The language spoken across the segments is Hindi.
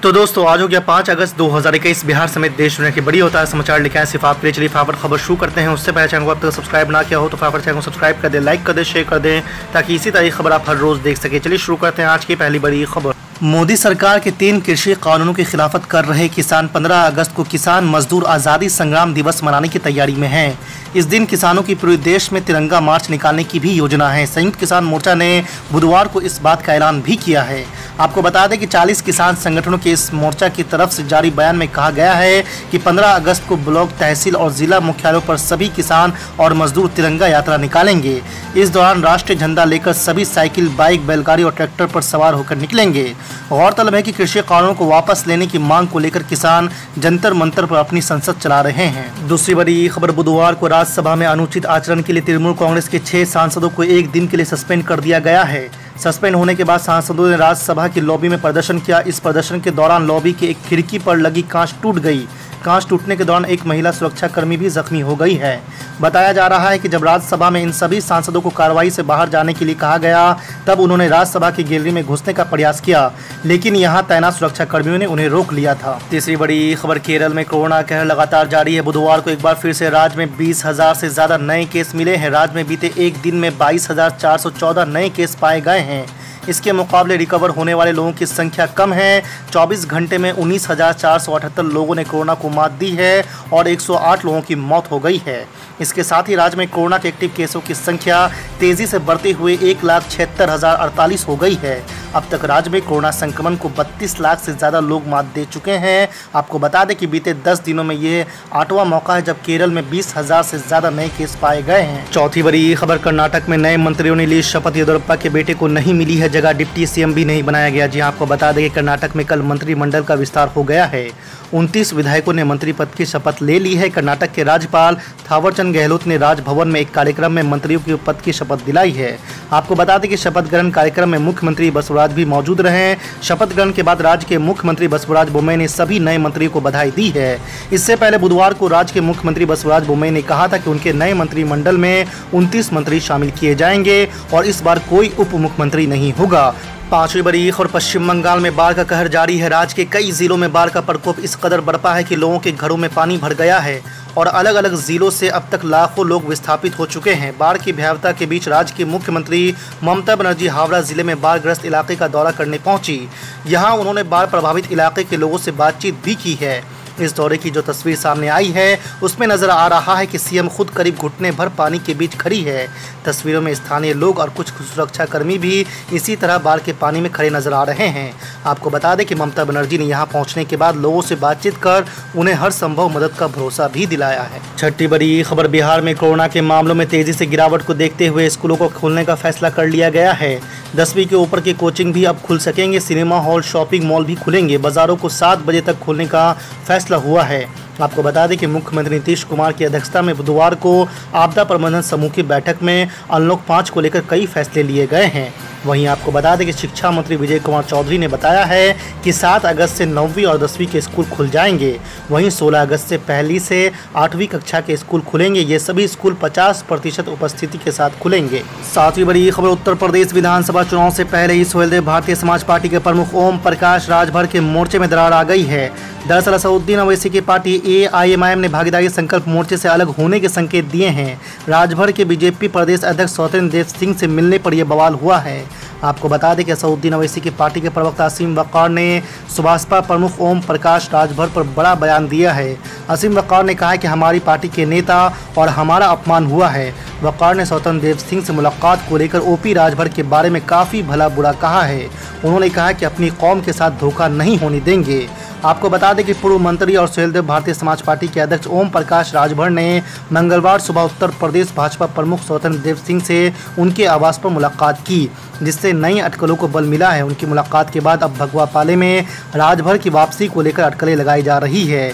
तो दोस्तों आज हो गया 5 अगस्त 2021। बिहार समेत देश दुनिया की बड़ी होता है समाचार लेके आए सिर्फ आपके लिए। चलिए फटाफट खबर शुरू करते हैं। उससे पहले चैनल को अब तक सब्सक्राइब ना किया हो तो फटाफट चैनल को सब्सक्राइब कर दें, लाइक कर दें, शेयर कर दें ताकि इसी तरह की खबर आप हर रोज देख सके। चलिए शुरू करते हैं आज की पहली बड़ी खबर। मोदी सरकार के 3 कृषि कानूनों की खिलाफत कर रहे किसान 15 अगस्त को किसान मजदूर आज़ादी संग्राम दिवस मनाने की तैयारी में हैं। इस दिन किसानों की पूरे देश में तिरंगा मार्च निकालने की भी योजना है। संयुक्त किसान मोर्चा ने बुधवार को इस बात का ऐलान भी किया है। आपको बता दें कि 40 किसान संगठनों के इस मोर्चा की तरफ से जारी बयान में कहा गया है कि 15 अगस्त को ब्लॉक, तहसील और जिला मुख्यालयों पर सभी किसान और मजदूर तिरंगा यात्रा निकालेंगे। इस दौरान राष्ट्रीय झंडा लेकर सभी साइकिल, बाइक, बैलगाड़ी और ट्रैक्टर पर सवार होकर निकलेंगे। गौरतलब है कि कृषि कानूनों को वापस लेने की मांग को लेकर किसान जंतर मंतर पर अपनी संसद चला रहे हैं। दूसरी बड़ी खबर, बुधवार को राज्यसभा में अनुचित आचरण के लिए तृणमूल कांग्रेस के 6 सांसदों को 1 दिन के लिए सस्पेंड कर दिया गया है। सस्पेंड होने के बाद सांसदों ने राज्यसभा की लॉबी में प्रदर्शन किया। इस प्रदर्शन के दौरान लॉबी के एक खिड़की पर लगी कांच टूट गई। कांच टूटने के दौरान एक महिला सुरक्षाकर्मी भी जख्मी हो गई है। बताया जा रहा है कि जब राज्यसभा में इन सभी सांसदों को कार्रवाई से बाहर जाने के लिए कहा गया तब उन्होंने राज्यसभा की गैलरी में घुसने का प्रयास किया, लेकिन यहां तैनात सुरक्षाकर्मियों ने उन्हें रोक लिया था। तीसरी बड़ी खबर, केरल में कोरोना कहर लगातार जारी है। बुधवार को एक बार फिर से राज्य में 20,000 से ज्यादा नए केस मिले हैं। राज्य में बीते एक दिन में 22,414 नए केस पाए गए हैं। इसके मुकाबले रिकवर होने वाले लोगों की संख्या कम है। 24 घंटे में 19,478 लोगों ने कोरोना को मात दी है और 108 लोगों की मौत हो गई है। इसके साथ ही राज्य में कोरोना के एक्टिव केसों की संख्या तेजी से बढ़ते हुए 1,76,048 हो गई है। अब तक राज्य में कोरोना संक्रमण को 32 लाख से ज़्यादा लोग मात दे चुके हैं। आपको बता दें कि बीते 10 दिनों में ये 8वां मौका है जब केरल में 20,000 से ज़्यादा नए केस पाए गए हैं। चौथी बड़ी खबर, कर्नाटक में नए मंत्रियों ने ली शपथ। येदियुरप्पा के बेटे को नहीं मिली है जगह, डिप्टी सीएम भी नहीं बनाया गया। जी आपको बता दें कि कर्नाटक में कल मंत्रिमंडल का विस्तार हो गया है। 29 विधायकों ने मंत्री पद की शपथ ले ली है। कर्नाटक के राज्यपाल थावरचंद गहलोत ने राजभवन में एक कार्यक्रम में मंत्रियों की पद की शपथ दिलाई है। आपको बता दें कि शपथ ग्रहण कार्यक्रम में मुख्यमंत्री बसवराज भी मौजूद रहे। शपथ ग्रहण के बाद राज्य के मुख्यमंत्री बसवराज बोम्मई ने सभी नए मंत्रियों को बधाई दी है। इससे पहले बुधवार को राज्य के मुख्यमंत्री बसवराज बोम्मई ने कहा था कि उनके नए मंत्रिमंडल में 29 मंत्री शामिल किए जाएंगे और इस बार कोई उप मुख्यमंत्री नहीं होगा। पांचवी बड़ी खबर, पश्चिम बंगाल में बाढ़ का कहर जारी है। राज्य के कई जिलों में बाढ़ का प्रकोप इस कदर बरपा है कि लोगों के घरों में पानी भर गया है और अलग अलग जिलों से अब तक लाखों लोग विस्थापित हो चुके हैं। बाढ़ की भयावहता के बीच राज्य की मुख्यमंत्री ममता बनर्जी हावड़ा जिले में बाढ़ग्रस्त इलाके का दौरा करने पहुंची। यहां उन्होंने बाढ़ प्रभावित इलाके के लोगों से बातचीत भी की है। इस दौरे की जो तस्वीर सामने आई है उसमें नजर आ रहा है कि सीएम खुद करीब घुटने भर पानी के बीच खड़ी है। तस्वीरों में स्थानीय लोग और कुछ सुरक्षाकर्मी भी इसी तरह बाढ़ के पानी में खड़े नजर आ रहे हैं। आपको बता दें कि ममता बनर्जी ने यहां पहुंचने के बाद लोगों से बातचीत कर उन्हें हर संभव मदद का भरोसा भी दिलाया है। छठी बड़ी खबर, बिहार में कोरोना के मामलों में तेजी से गिरावट को देखते हुए स्कूलों को खोलने का फैसला कर लिया गया है। 10वीं के ऊपर के कोचिंग भी अब खुल सकेंगे। सिनेमा हॉल, शॉपिंग मॉल भी खुलेंगे। बाजारों को 7 बजे तक खोलने का फैसला हुआ है। आपको बता दें कि मुख्यमंत्री नीतीश कुमार की अध्यक्षता में बुधवार को आपदा प्रबंधन समूह की बैठक में अनलॉक 5 को लेकर कई फैसले लिए गए हैं। वहीं आपको बता दें कि शिक्षा मंत्री विजय कुमार चौधरी ने बताया है कि 7 अगस्त से 9वीं और 10वीं के स्कूल खुल जाएंगे। वहीं 16 अगस्त से 1ली से 8वीं कक्षा के स्कूल खुलेंगे। ये सभी स्कूल 50% उपस्थिति के साथ खुलेंगे। 7वीं बड़ी खबर, उत्तर प्रदेश विधानसभा चुनाव से पहले ही सुहेलदेव भारतीय समाज पार्टी के प्रमुख ओम प्रकाश राजभर के मोर्चे में दरार आ गई है। दरअसल असदुद्दीन ओवैसी की पार्टी AIMIM ने भागीदारी संकल्प मोर्चे से अलग होने के संकेत दिए हैं। राजभर के बीजेपी प्रदेश अध्यक्ष स्वतंत्र देव सिंह से मिलने पर यह बवाल हुआ है। आपको बता दें कि असदुद्दीन ओवैसी की पार्टी के प्रवक्ता असीम वक़ार ने सुभाषपा प्रमुख ओम प्रकाश राजभर पर बड़ा बयान दिया है। असीम वक़ार ने कहा कि हमारी पार्टी के नेता और हमारा अपमान हुआ है। वक़ार ने स्वतंत्र देव सिंह से मुलाकात को लेकर OP राजभर के बारे में काफ़ी भला बुरा कहा है। उन्होंने कहा कि अपनी कौम के साथ धोखा नहीं होने देंगे। आपको बता दें कि पूर्व मंत्री और सुहेलदेव भारतीय समाज पार्टी के अध्यक्ष ओम प्रकाश राजभर ने मंगलवार सुबह उत्तर प्रदेश भाजपा प्रमुख स्वतंत्र देव सिंह से उनके आवास पर मुलाकात की, जिससे नई अटकलों को बल मिला है। उनकी मुलाकात के बाद अब भगवा पाले में राजभर की वापसी को लेकर अटकलें लगाई जा रही है।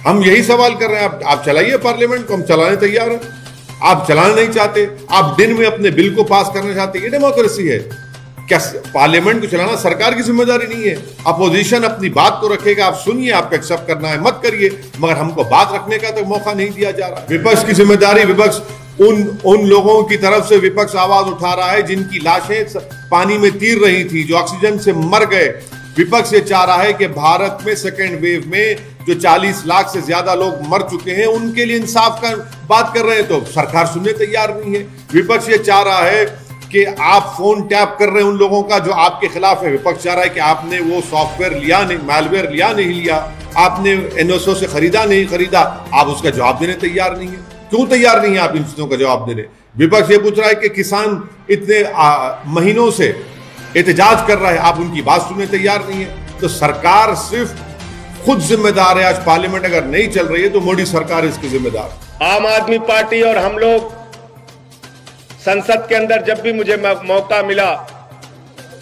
हम यही सवाल कर रहे हैं, आप चलाइए पार्लियामेंट को, हम चलाने तैयार हैं। आप चलाना नहीं चाहते, आप दिन में अपने बिल को पास करना चाहते, ये डेमोक्रेसी है क्या? पार्लियामेंट को चलाना सरकार की जिम्मेदारी नहीं है। अपोजिशन अपनी बात तो रखेगा, आप सुनिए, आपको एक्सेप्ट करना है मत करिए, मगर हमको बात रखने का तो मौका नहीं दिया जा रहा। विपक्ष की जिम्मेदारी, विपक्ष उन लोगों की तरफ से विपक्ष आवाज उठा रहा है जिनकी लाशें पानी में तीर रही थी, जो ऑक्सीजन से मर गए, विपक्ष ये चाह रहा है कि भारत में सेकेंड वेव में जो 40 लाख से ज्यादा लोग मर चुके हैं उनके लिए इंसाफ का बात कर रहे हैं, तो सरकार सुनने तैयार नहीं है। विपक्ष ये चाह रहा है कि आप फोन टैप कर रहे हैं उन लोगों का जो आपके खिलाफ है। विपक्ष चाह रहा है कि आपने वो सॉफ्टवेयर लिया नहीं, मैलवेयर लिया नहीं लिया, आपने एनएसओ से खरीदा नहीं खरीदा, आप उसका जवाब देने तैयार नहीं है। क्यों तैयार नहीं है आप इन चीजों का जवाब देने? विपक्ष ये पूछ रहा है कि किसान इतने महीनों से एहतजाज कर रहा है, आप उनकी बात सुनने तैयार नहीं है। तो सरकार सिर्फ खुद जिम्मेदार है। आज पार्लियामेंट अगर नहीं चल रही है तो मोदी सरकार इसकी जिम्मेदार। आम आदमी पार्टी और हम लोग संसद के अंदर जब भी मुझे मौका मिला,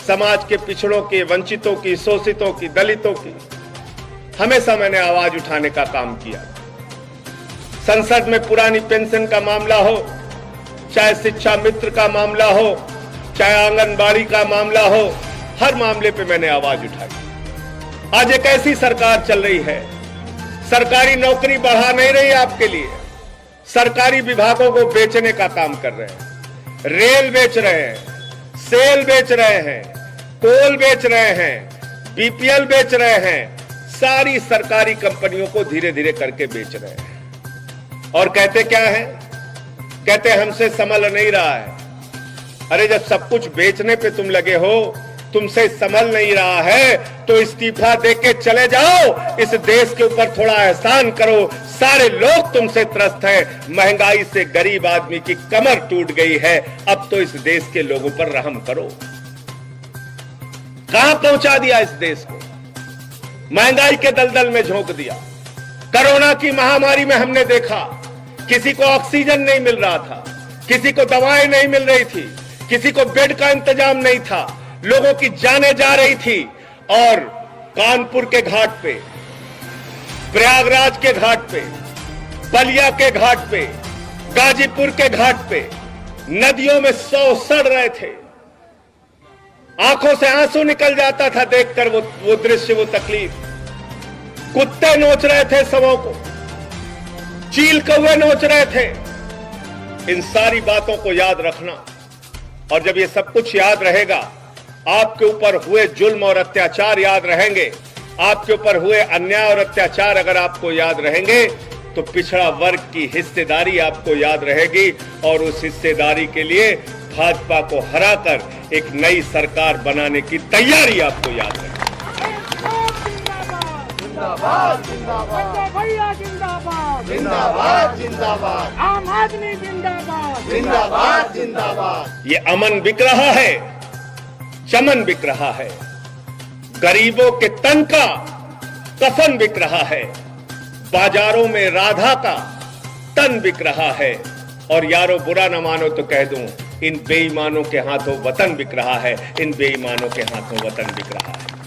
समाज के पिछड़ों की, वंचितों की, शोषितों की, दलितों की, हमेशा मैंने आवाज उठाने का काम किया। संसद में पुरानी पेंशन का मामला हो, चाहे शिक्षा मित्र का मामला हो, चाहे आंगनबाड़ी का मामला हो, हर मामले पे मैंने आवाज उठाई। आज एक ऐसी सरकार चल रही है, सरकारी नौकरी बढ़ा नहीं रही आपके लिए, सरकारी विभागों को बेचने का काम कर रहे हैं। रेल बेच रहे हैं, सेल बेच रहे हैं, कोल बेच रहे हैं, बीपीएल बेच रहे हैं, सारी सरकारी कंपनियों को धीरे धीरे करके बेच रहे हैं। और कहते क्या है? कहते हमसे संभल नहीं रहा है। अरे जब सब कुछ बेचने पे तुम लगे हो, तुमसे संभल नहीं रहा है, तो इस्तीफा देके चले जाओ। इस देश के ऊपर थोड़ा एहसान करो। सारे लोग तुमसे त्रस्त हैं। महंगाई से गरीब आदमी की कमर टूट गई है। अब तो इस देश के लोगों पर रहम करो। कहां पहुंचा दिया इस देश को? महंगाई के दलदल में झोंक दिया। कोरोना की महामारी में हमने देखा, किसी को ऑक्सीजन नहीं मिल रहा था, किसी को दवाएं नहीं मिल रही थी, किसी को बेड का इंतजाम नहीं था, लोगों की जानें जा रही थी। और कानपुर के घाट पे, प्रयागराज के घाट पे, बलिया के घाट पे, गाजीपुर के घाट पे नदियों में शव सड़ रहे थे। आंखों से आंसू निकल जाता था देखकर वो दृश्य, वो तकलीफ। कुत्ते नोच रहे थे शवों को, चील कौवे नोच रहे थे। इन सारी बातों को याद रखना। और जब ये सब कुछ याद रहेगा, आपके ऊपर हुए जुल्म और अत्याचार याद रहेंगे, आपके ऊपर हुए अन्याय और अत्याचार अगर आपको याद रहेंगे, तो पिछड़ा वर्ग की हिस्सेदारी आपको याद रहेगी। और उस हिस्सेदारी के लिए भाजपा को हराकर एक नई सरकार बनाने की तैयारी आपको याद रहेगी। जिंदाबाद जिंदाबाद, भैया जिंदाबाद जिंदाबाद जिंदाबाद, आम आदमी जिंदाबाद जिंदाबाद जिंदाबाद। ये अमन बिक रहा है, चमन बिक रहा है, गरीबों के तन का कफन बिक रहा है, बाजारों में राधा का तन बिक रहा है। और यारो बुरा न मानो तो कह दूं, इन बेईमानों के हाथों वतन बिक रहा है, इन बेईमानों के हाथों वतन बिक रहा है।